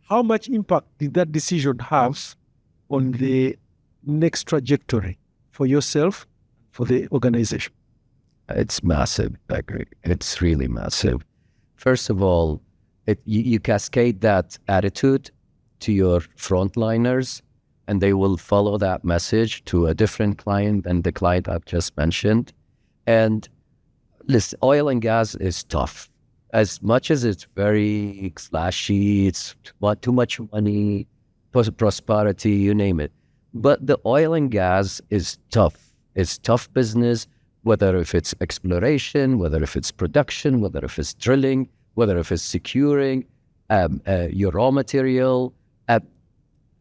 how much impact did that decision have on the next trajectory for yourself, for the organization? It's massive, Gregory. It's really massive. First of all, you cascade that attitude to your frontliners, and they will follow that message to a different client than the client I've just mentioned. And listen, oil and gas is tough. As much as it's very flashy, it's too much money, prosperity, you name it. But the oil and gas is tough. It's tough business, whether if it's exploration, whether if it's production, whether if it's drilling, whether if it's securing your raw material,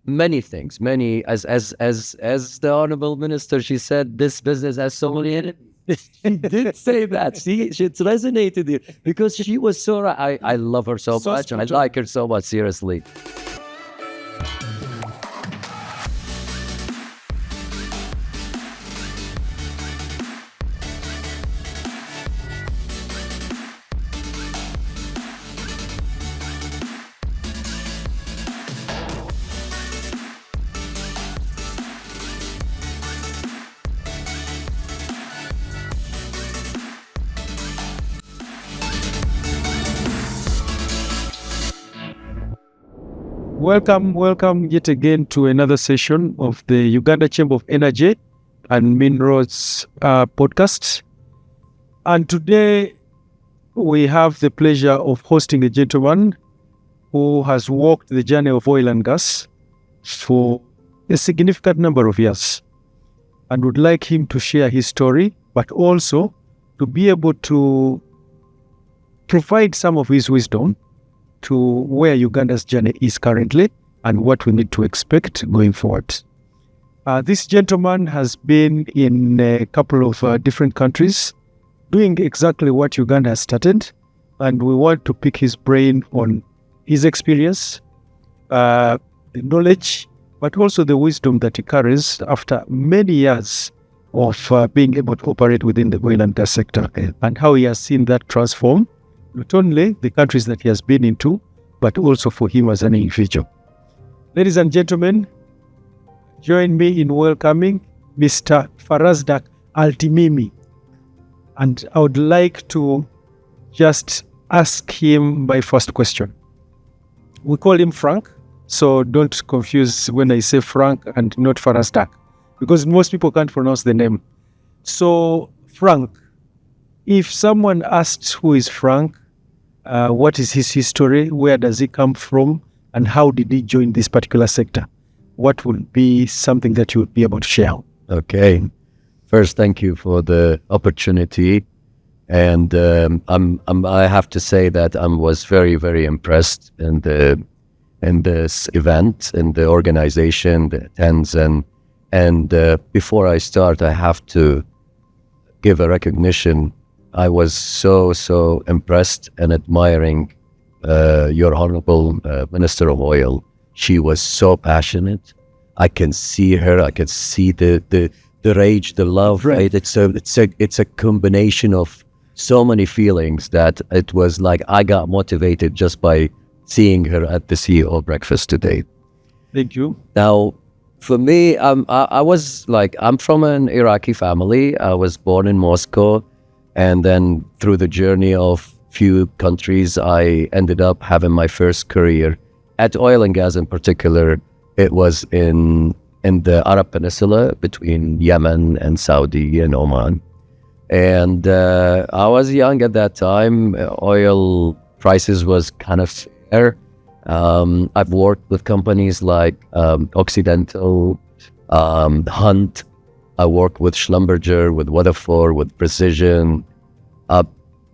many things. As the honorable minister, she said, this business has so many enemies. She did say that. See, it resonated here because she was so right. I love her so much, and I like her so much, seriously. Welcome yet again to another session of the Uganda Chamber of Energy and Minerals podcast. And today we have the pleasure of hosting a gentleman who has walked the journey of oil and gas for a significant number of years, and would like him to share his story, but also to be able to provide some of his wisdom to where Uganda's journey is currently and what we need to expect going forward. This gentleman has been in a couple of different countries doing exactly what Uganda has started, and we want to pick his brain on his experience, the knowledge, but also the wisdom that he carries after many years of being able to operate within the oil and gas sector, and how he has seen that transform not only the countries that he has been into, but also for him as an individual. Ladies and gentlemen, join me in welcoming Mr. Farazdak Altimimi. And I would like to just ask him my first question. We call him Frank, so don't confuse when I say Frank and not Farazdak, because most people can't pronounce the name. So, Frank, if someone asks who is Frank, what is his history, where does he come from, and how did he join this particular sector, what would be something that you would be able to share? Okay. First, thank you for the opportunity. And I have to say that I was very, very impressed in this event, in the organization, the attends. And before I start, I have to give a recognition. I was so impressed and admiring your Honorable Minister of Oil. She was so passionate. I can see her. I can see the rage, the love. Right? It's a combination of so many feelings that it was like I got motivated just by seeing her at the CEO breakfast today. Thank you. Now, for me, I was like, I'm from an Iraqi family. I was born in Moscow. And then through the journey of few countries, I ended up having my first career at oil and gas in particular. It was in the Arab Peninsula between Yemen and Saudi and Oman. And I was young at that time. Oil prices was kind of fair. I've worked with companies like Occidental, Hunt. I work with Schlumberger, with Weatherford, with Precision,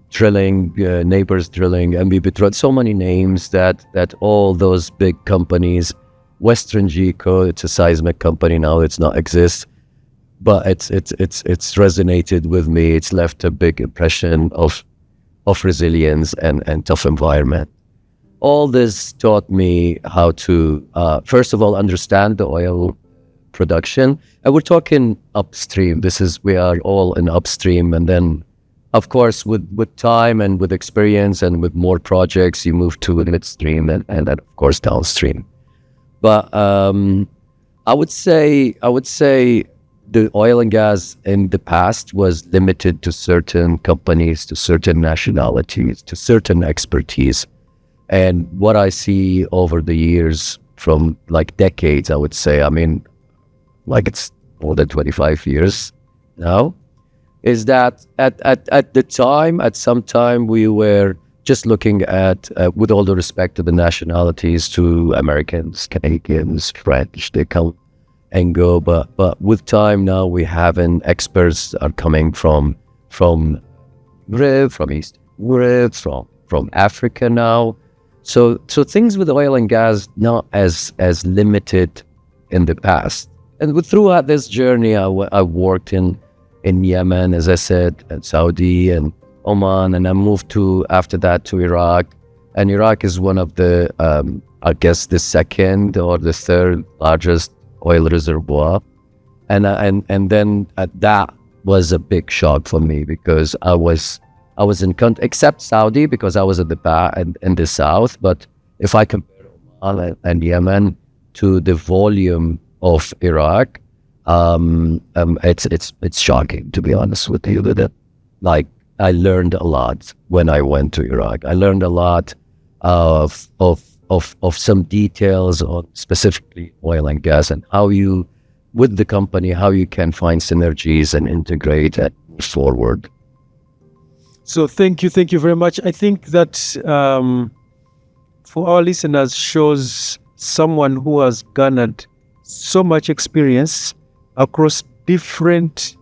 Drilling, Neighbors Drilling, MB so many names that all those big companies, Western Geco, it's a seismic company now, it's not exist, but it's resonated with me. It's left a big impression of resilience and tough environment. All this taught me how to, first of all, understand the oil production. And we're talking upstream. We are all in upstream, and then of course, with time and with experience and with more projects, you move to midstream and then of course downstream. But I would say the oil and gas in the past was limited to certain companies, to certain nationalities, to certain expertise. And what I see over the years, from like decades, I would say, I mean, like it's more than 25 years now, is that at the time, at some time, we were just looking at, with all the respect to the nationalities, to Americans, Canadians, French, they come and go. But with time now, we having experts are coming from Europe, from East Europe, from Africa now. So things with oil and gas not as limited in the past. And throughout this journey, I worked in Yemen, as I said, and Saudi and Oman, and I moved after that to Iraq. And Iraq is one of the, I guess, the second or the third largest oil reservoir. And then that was a big shock for me, because I was in except Saudi, because I was at in the south. But if I compare Oman and Yemen to the volume of Iraq, it's shocking, to be honest with you. That, like, I learned a lot when I went to Iraq. I learned a lot of some details on specifically oil and gas, and how you, with the company, how you can find synergies and integrate and move forward. So thank you very much. I think that for our listeners, shows someone who has garnered so much experience across different,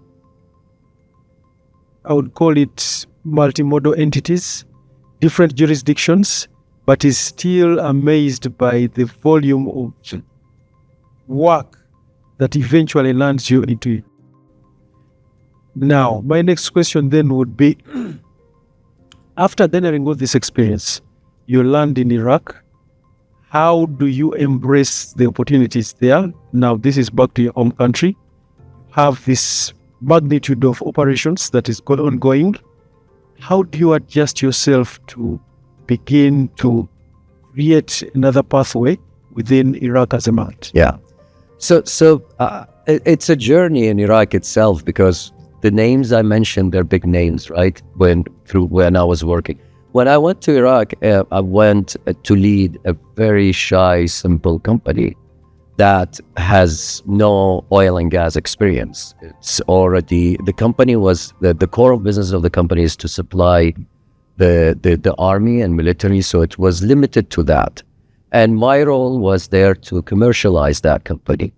I would call it multimodal entities, different jurisdictions, but is still amazed by the volume of work that eventually lands you into it. Now, my next question then would be, after garnering all this experience, you land in Iraq. How do you embrace the opportunities there? Now, this is back to your home country. Have this magnitude of operations that is ongoing. How do you adjust yourself to begin to create another pathway within Iraq as a market? Yeah. So it's a journey in Iraq itself, because the names I mentioned, they're big names, right? When I was working. When I went to Iraq, I went to lead a very shy, simple company that has no oil and gas experience. It's already, the company was, the core of business of the company is to supply the army and military, so it was limited to that. And my role was there to commercialize that company.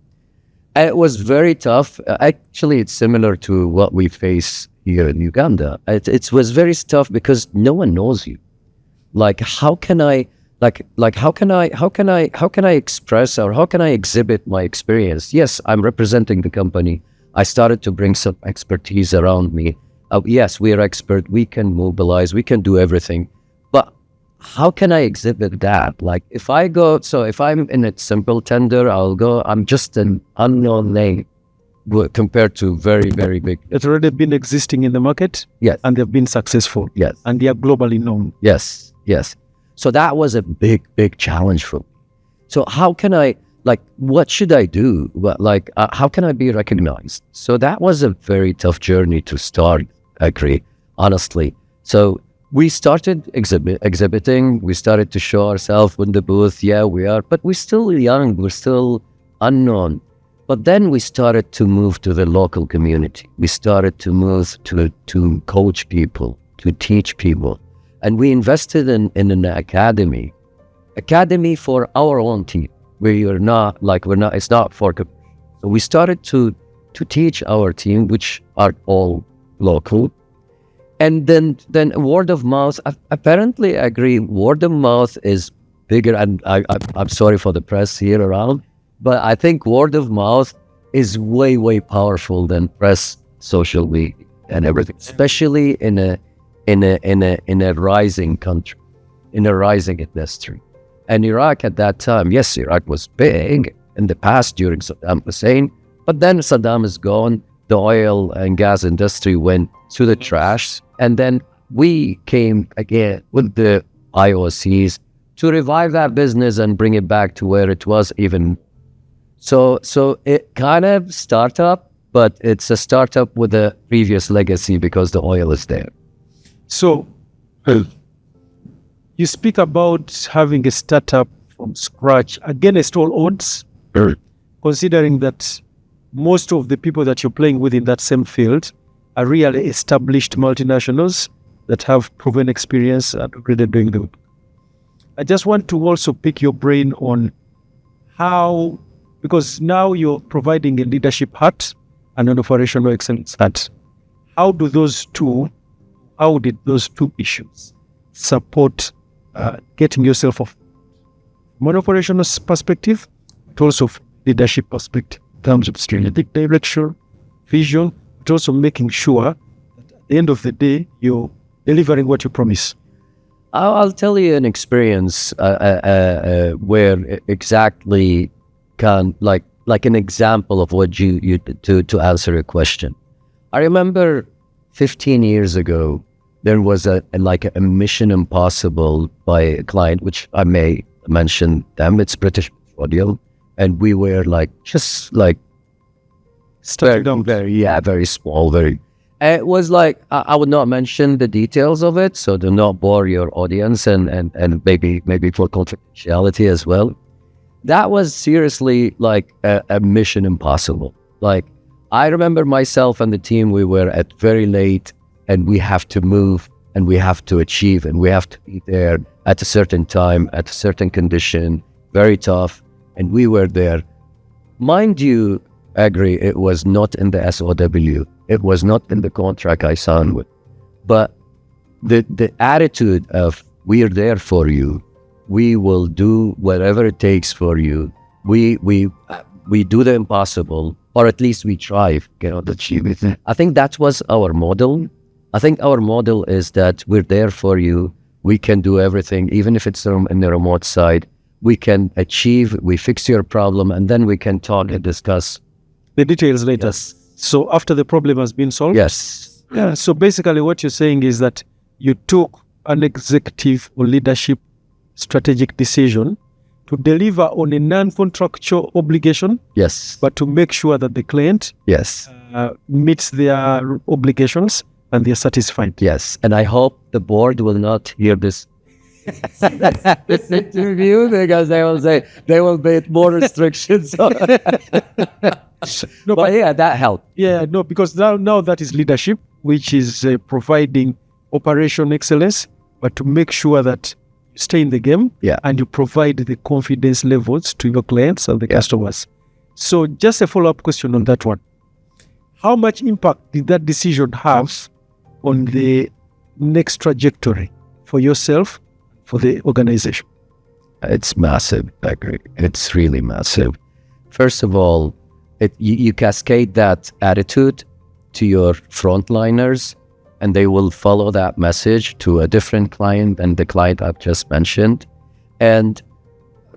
And it was very tough. Actually, it's similar to what we face here in Uganda. It was very tough because no one knows you. Like, how can I express, or how can I exhibit my experience? Yes, I'm representing the company. I started to bring some expertise around me. Yes, we are expert. We can mobilize. We can do everything. But how can I exhibit that? Like, if I'm in a simple tender, I'm just an unknown name compared to very, very big. It's already been existing in the market. Yes. And they've been successful. Yes. And they are globally known. Yes. So that was a big, big challenge for me. So how can I, what should I do? How can I be recognized? So that was a very tough journey to start, Akri, honestly. So we started exhibiting. We started to show ourselves in the booth. Yeah, we are, but we're still young. We're still unknown. But then we started to move to the local community. We started to move to coach people, to teach people. And we invested in an academy for our own team. It's not for, so we started to teach our team, which are all local. And then word of mouth, apparently I agree, word of mouth is bigger. And I'm sorry for the press here around, but I think word of mouth is way, way powerful than press, social media and everything, especially in a rising country, in a rising industry. And Iraq at that time, yes, Iraq was big in the past during Saddam Hussein, but then Saddam is gone. the oil and gas industry went to the trash. And then we came again with the IOCs to revive that business and bring it back to where it was even. So it kind of startup, but it's a startup with a previous legacy because the oil is there. So you speak about having a startup from scratch against all odds, considering that most of the people that you're playing with in that same field are really established multinationals that have proven experience and really doing the work. I just want to also pick your brain on how, because now you're providing a leadership hat and an operational excellence hat. How did those two issues support getting yourself off from an operational perspective, but also leadership perspective in terms of strategic direction, vision, but also making sure that at the end of the day, you're delivering what you promise? I'll tell you an experience where exactly can like an example of what you to answer your question. I remember 15 years ago there was a Mission Impossible by a client, which I may mention them. It's British Petroleum, and we were very small, very. It was I would not mention the details of it, so do not bore your audience, and maybe for confidentiality as well. That was seriously like a Mission Impossible. I remember myself and the team, we were at very late, and we have to move, and we have to achieve, and we have to be there at a certain time, at a certain condition, very tough, and we were there. Mind you, Agri, it was not in the SOW. It was not in the contract I signed with. But the attitude of, we're there for you, we will do whatever it takes for you, we do the impossible, or at least we try to achieve it. I think that was our model. I think our model is that we're there for you, we can do everything, even if it's in the remote side, we can achieve, we fix your problem, and then we can talk and discuss the details later. Yes. So after the problem has been solved? Yes. Yeah. So basically what you're saying is that you took an executive or leadership strategic decision to deliver on a non-contractual obligation. Yes. But to make sure that the client yes meets their obligations and they're satisfied. Yes. And I hope the board will not hear this interview, because they will say they will make more restrictions. No, but yeah, that helped. Yeah, no, because now that is leadership, which is providing operation excellence, but to make sure that you stay in the game, and you provide the confidence levels to your clients and the customers. So just a follow-up question on that one. How much impact did that decision have on the next trajectory for yourself, for the organization? It's massive, I agree. It's really massive. First of all, you cascade that attitude to your frontliners, and they will follow that message to a different client than the client I've just mentioned. And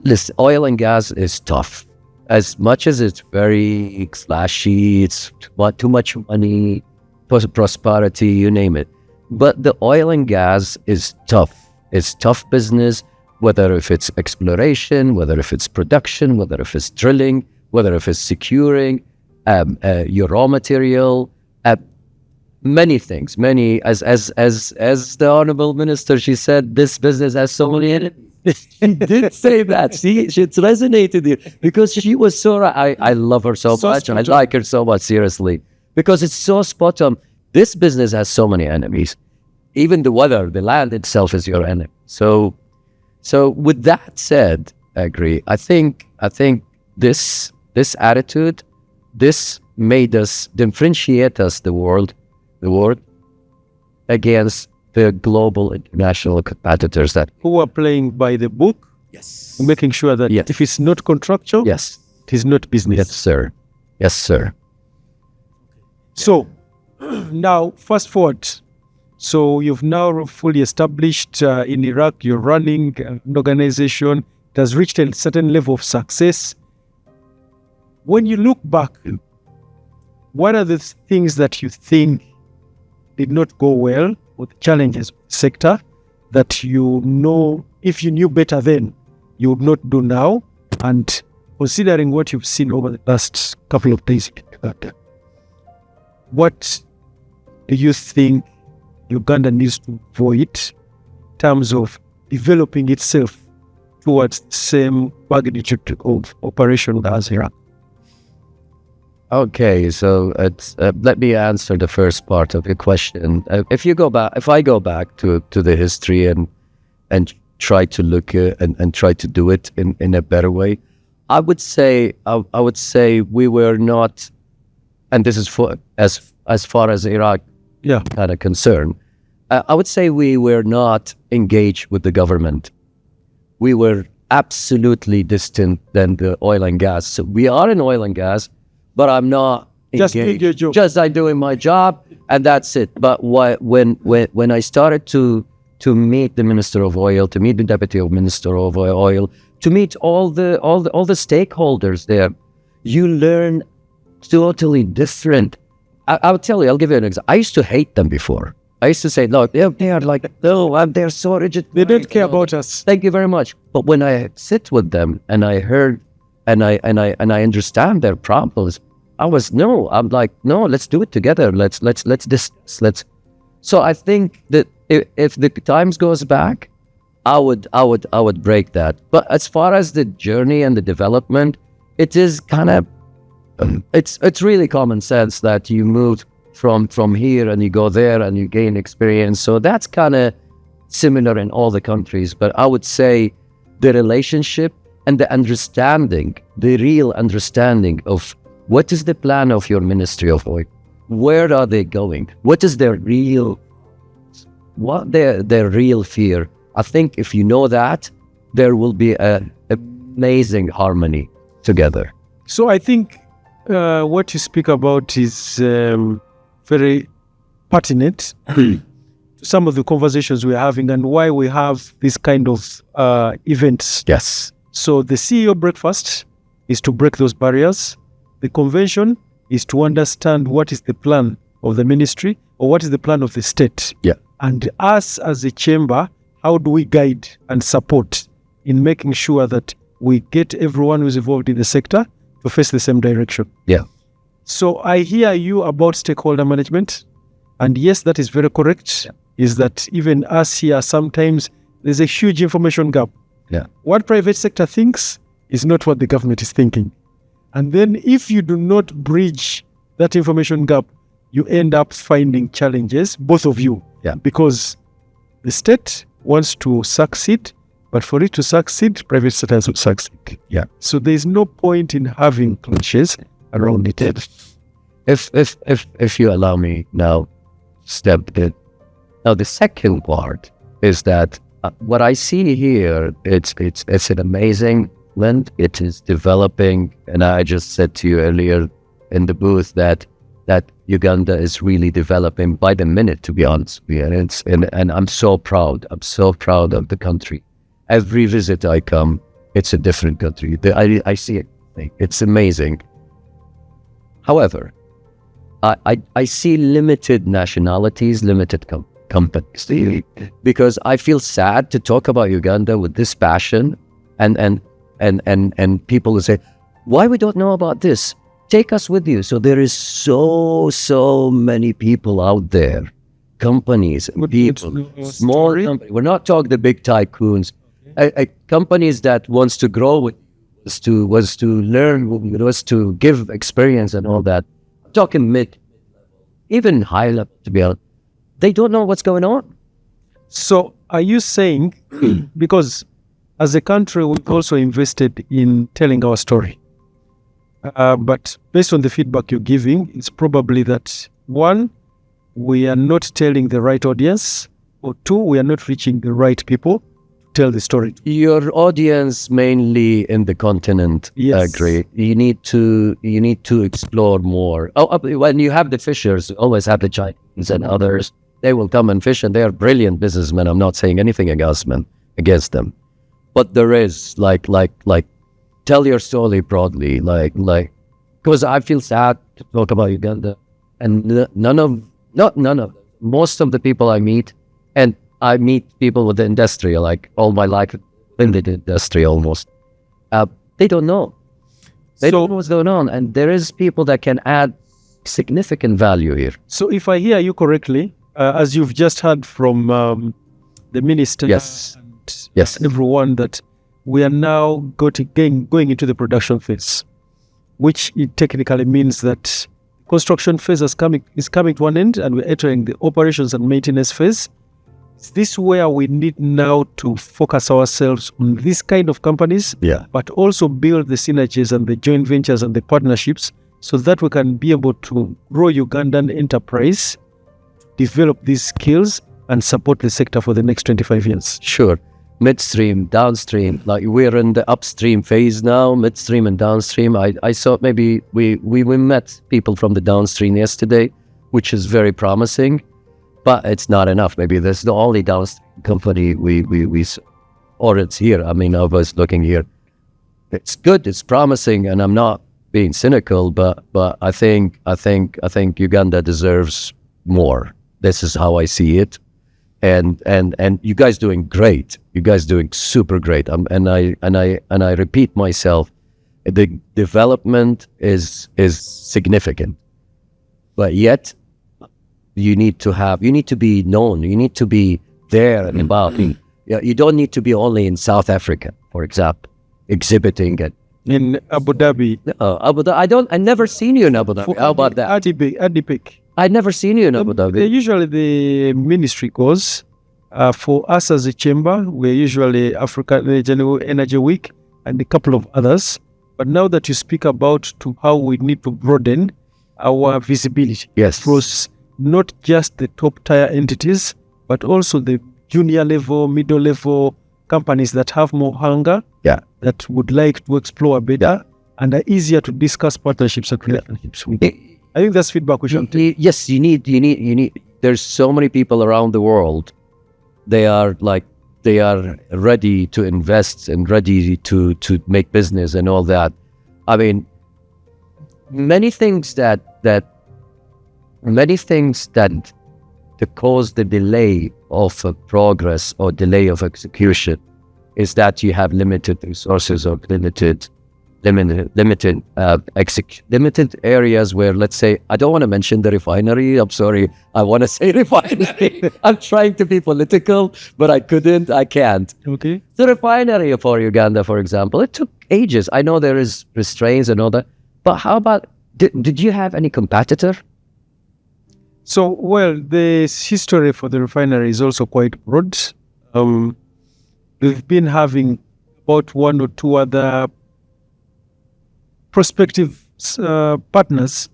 listen, oil and gas is tough. As much as it's very flashy, it's too much money, prosperity, you name it. But the oil and gas is tough. It's tough business, whether if it's exploration, whether if it's production, whether if it's drilling, whether if it's securing your raw material, many things. Many, as the Honorable Minister, she said, this business has so many enemies. She did say that. It's resonated here because she was so. I love her so much, and I like her so much, seriously, because it's so spot on. This business has so many enemies. Even the weather, the land itself is your enemy. So with that said, I agree. I think this attitude, this made us differentiate us the world against the global international competitors who are playing by the book. Yes. Making sure that if it's not contractual, yes, it is not business. Yes, sir. Yes, sir. So now fast forward. So you've now fully established in Iraq, you're running an organization. It has reached a certain level of success. When you look back, what are the things that you think did not go well with the challenges of the sector that you know if you knew better then, you would not do now? And considering what you've seen over the last couple of days in Uganda, what do you think Uganda needs to avoid in terms of developing itself towards the same magnitude of operation as Iraq? Okay, so let me answer the first part of your question. If I go back to the history and try to look and try to do it in a better way, I would say we were not, and this is for as far as Iraq kind of concerned. I would say we were not engaged with the government. We were absolutely distant than the oil and gas. So we are in oil and gas, but I'm not Just engaged. doing your job. Just I'm doing my job, and that's it. But when I started to meet the Minister of Oil, to meet the Deputy Minister of Oil, to meet all the stakeholders there, you learn totally different. I'll tell you. I'll give you an example. I used to hate them before. I used to say, look, they are like, no, they're so rigid. They don't care about us. Thank you very much. But when I sit with them and I heard and I understand their problems, I'm like, no, let's do it together. Let's discuss. So I think that if the times goes back, I would break that. But as far as the journey and the development, it is kind of it's really common sense that you move from here and you go there and you gain experience. So that's kind of similar in all the countries. But I would say the relationship and the understanding, the real understanding of what is the plan of your Ministry of Oil, where are they going, what is their real fear. I think if you know that, there will be an amazing harmony together. So I think what you speak about is very pertinent to some of the conversations we're having and why we have this kind of events. Yes. So the CEO breakfast is to break those barriers. The convention is to understand what is the plan of the ministry or what is the plan of the state. Yeah. And us as a chamber, how do we guide and support in making sure that we get everyone who's involved in the sector to face the same direction? Yeah. So I hear you about stakeholder management. And yes, that is very correct. Yeah. Is that even us here, sometimes there's a huge information gap. Yeah. What private sector thinks is not what the government is thinking. And then if you do not bridge that information gap, you end up finding challenges, both of you. Yeah. Because the state wants to succeed, but for it to succeed, private sector has to succeed. Yeah. So there's no point in having clashes around it. If you allow me now, step in. Now the second part is that what I see here, it's an amazing land. It is developing, and I just said to you earlier in the booth that Uganda is really developing by the minute, to be honest with you. And I'm so proud. I'm so proud of the country. Every visit I come, it's a different country. I see it. It's amazing. However, I see limited nationalities, limited companies, because I feel sad to talk about Uganda with this passion, and people will say, why we don't know about this? Take us with you. So there is so many people out there, companies, people, small companies. We're not talking the big tycoons. Companies that wants to grow with, was to learn, was to give experience and all that. I'm talking mid, even high level, to be honest. They don't know what's going on. So are you saying, because as a country, we've also invested in telling our story. But based on the feedback you're giving, it's probably that, one, we are not telling the right audience, or two, we are not reaching the right people to tell the story. Your audience mainly in the continent, yes. I agree. You need to explore more. When you have the fishers, you always have the Chinese and others. They will come and fish, and they are brilliant businessmen. I'm not saying anything against them. But there is like tell your story broadly, like because I feel sad to talk about Uganda, and most of the people I meet, and I meet people with the industry, like all my life in the industry almost, they don't know. They don't know what's going on, and there is people that can add significant value here. So if I hear you correctly, as you've just heard from the minister and everyone, that we are now going into the production phase, which it technically means that construction phase is coming to an end, and we're entering the operations and maintenance phase. Is this where we need now to focus ourselves on this kind of companies, but also build the synergies and the joint ventures and the partnerships so that we can be able to grow Ugandan enterprise, develop these skills, and support the sector for the next 25 years? Sure. Midstream, downstream, like we're in the upstream phase now, midstream and downstream. I saw maybe we met people from the downstream yesterday, which is very promising, but it's not enough. Maybe that's the only downstream company we or it's here. I mean, I was looking here. It's good, it's promising, and I'm not being cynical, but I think Uganda deserves more. This is how I see it. And you guys doing great. You guys doing super great. And I repeat myself, the development is significant, but yet you need to be known. You need to be there and about. You don't need to be only in South Africa, for example, exhibiting it. In Abu Dhabi. Abu Dhabi. I never seen you in Abu Dhabi. How about that? ADIPEC. I'd never seen you in Abu Dhabi. Usually the ministry goes. For us as a chamber, we're usually African Energy Week and a couple of others. But now that you speak about to how we need to broaden our visibility across not just the top tier entities, but also the junior level, middle level companies that have more hunger, that would like to explore better and are easier to discuss partnerships and relationships with. I think that's feedback we should take. Yes, you need. There's so many people around the world. They are ready to invest and ready to make business and all that. I mean, many things that cause the delay of progress or delay of execution is that you have limited resources or limited areas where, let's say, I don't want to mention the refinery. I'm sorry. I want to say refinery. I'm trying to be political, but I can't. Okay. The refinery for Uganda, for example, it took ages. I know there is restraints and all that, but how about, did you have any competitor? So, well, the history for the refinery is also quite broad. We've been having about one or two other prospective partners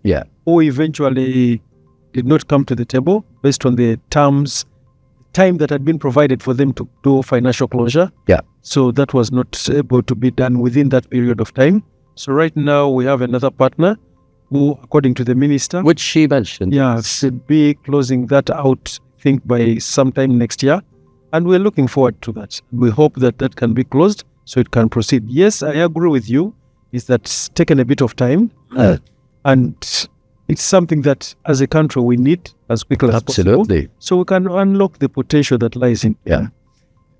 who eventually did not come to the table based on the time that had been provided for them to do financial closure. So that was not able to be done within that period of time. So right now we have another partner who, according to the minister, which she mentioned, should be closing that out, I think, by sometime next year. And we're looking forward to that. We hope that that can be closed so it can proceed. Yes, I agree with you. Is that it's taken a bit of time, and it's something that as a country we need as quickly as possible, so we can unlock the potential that lies in.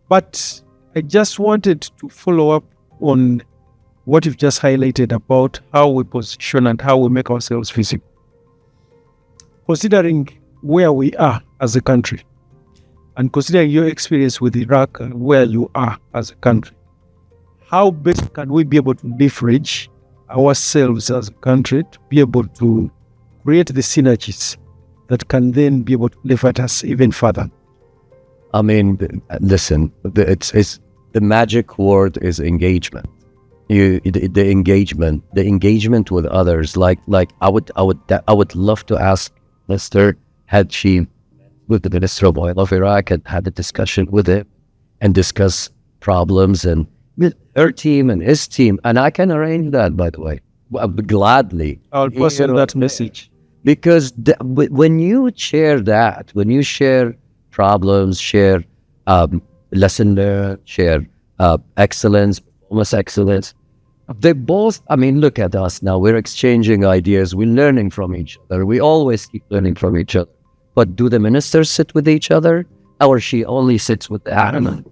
But I just wanted to follow up on what you've just highlighted about how we position and how we make ourselves visible. Considering where we are as a country, and considering your experience with Iraq and where you are as a country, how best can we be able to leverage ourselves as a country to be able to create the synergies that can then be able to leverage us even further? I mean, listen, it's the magic word is engagement. The engagement with others. Like I would love to ask Mr. Had she with the Minister of Oil of Iraq and had a discussion with him and discuss problems and with her team and his team, and I can arrange that, by the way, gladly. I'll pass on that message. Because when you share that, when you share problems, share lesson learned, share excellence, performance excellence, They both, I mean, look at us now. We're exchanging ideas. We're learning from each other. We always keep learning from each other. But do the ministers sit with each other? Or she only sits with the animals?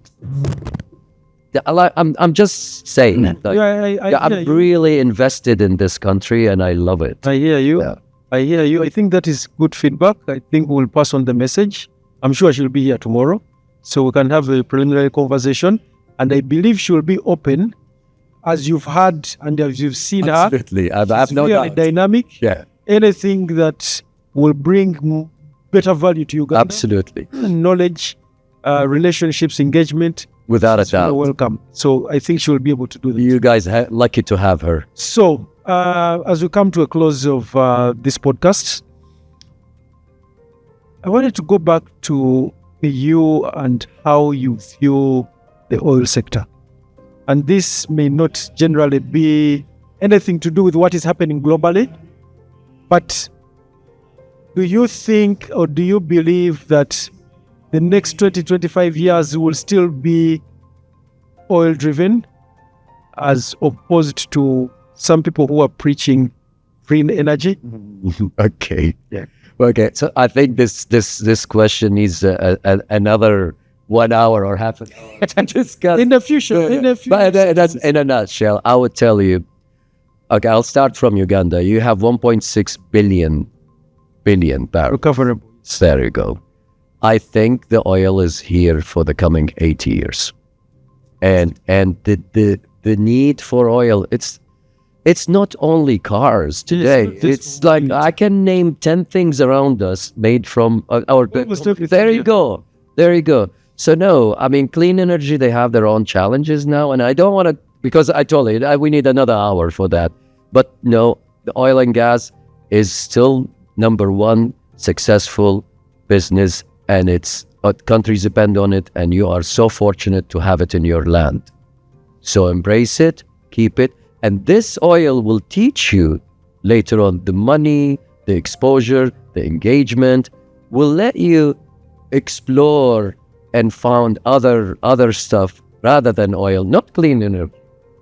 I'm just saying that. Like, I'm hear you. really invested in this country and I love it. I hear you. Yeah. I hear you. I think that is good feedback. I think we'll pass on the message. I'm sure she'll be here tomorrow, so we can have a preliminary conversation. And I believe she'll be open, as you've heard and as you've seen Absolutely. her. I've no really doubt. dynamic. Yeah. Anything that will bring better value to Uganda. Absolutely. Knowledge, relationships, engagement. Without a She's really doubt. welcome. So I think she'll be able to do that. You guys lucky to have her. So, as we come to a close of this podcast, I wanted to go back to you and how you view the oil sector. And this may not generally be anything to do with what is happening globally, but do you think or do you believe that the next 20-25 years will still be oil driven, as opposed to some people who are preaching green energy? Okay. Yeah. Okay. So I think this question needs another 1 hour or half an hour to discuss. In the future, But that's in a nutshell. I would tell you. Okay, I'll start from Uganda. You have 1.6 billion barrels. recoverable. There you go. I think the oil is here for the coming 80 years. And the need for oil, it's not only cars today. It's like I can name 10 things around us made from our Almost everything, There you yeah. go. There you go. So no, I mean, clean energy, they have their own challenges now. And I don't want to, because I told you, we need another hour for that. But no, the oil and gas is still number one successful business, and it's countries depend on it, and you are so fortunate to have it in your land. So embrace it, keep it, and this oil will teach you later on the money, the exposure, the engagement, will let you explore and found other stuff rather than oil, not clean energy,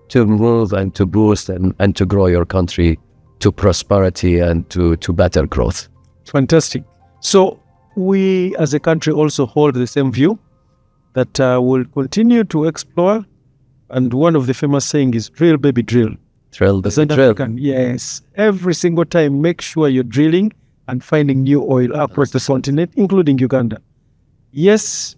to move and to boost and to grow your country to prosperity and to better growth. Fantastic. So we as a country also hold the same view that we'll continue to explore. And one of the famous saying is drill, baby, drill. Drill, South drill. African, yes. Every single time, make sure you're drilling and finding new oil across the continent, including Uganda. Yes,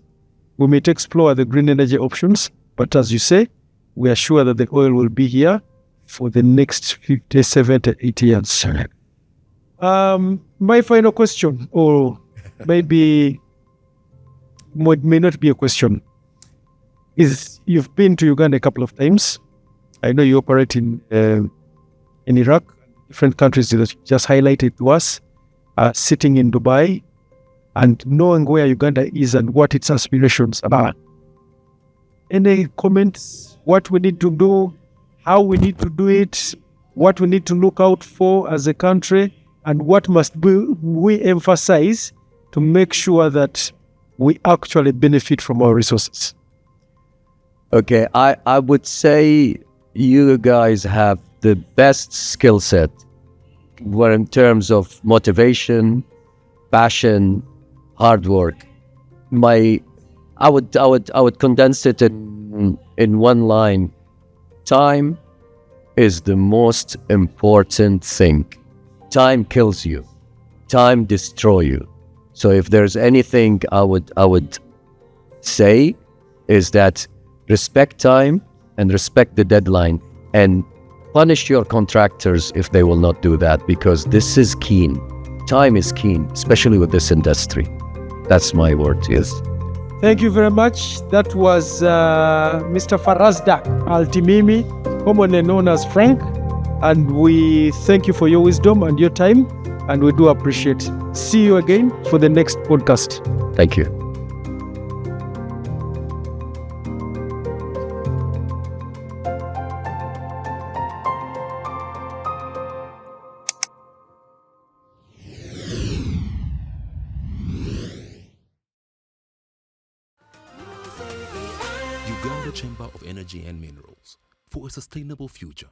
we may explore the green energy options, but as you say, we are sure that the oil will be here for the next 50, 70, 80 years. My final question, or maybe may not be a question, is you've been to Uganda a couple of times. I know you operate in Iraq, different countries that you just highlighted to us, sitting in Dubai, and knowing where Uganda is and what its aspirations are. Any comments, what we need to do, how we need to do it, what we need to look out for as a country, and what must we emphasize to make sure that we actually benefit from our resources? Okay, I would say you guys have the best skill set where in terms of motivation, passion, hard work. I would condense it in one line. Time is the most important thing. Time kills you. Time destroys you. So if there's anything I would say is that respect time and respect the deadline, and punish your contractors if they will not do that, because this is keen. Time is keen, especially with this industry. That's my word, yes. Thank you very much. That was Mr. Farazdak Altimimi, commonly known as Frank. And we thank you for your wisdom and your time, and we do appreciate it. See you again for the next podcast. Thank you. Uganda Chamber of Energy and Minerals, for a sustainable future.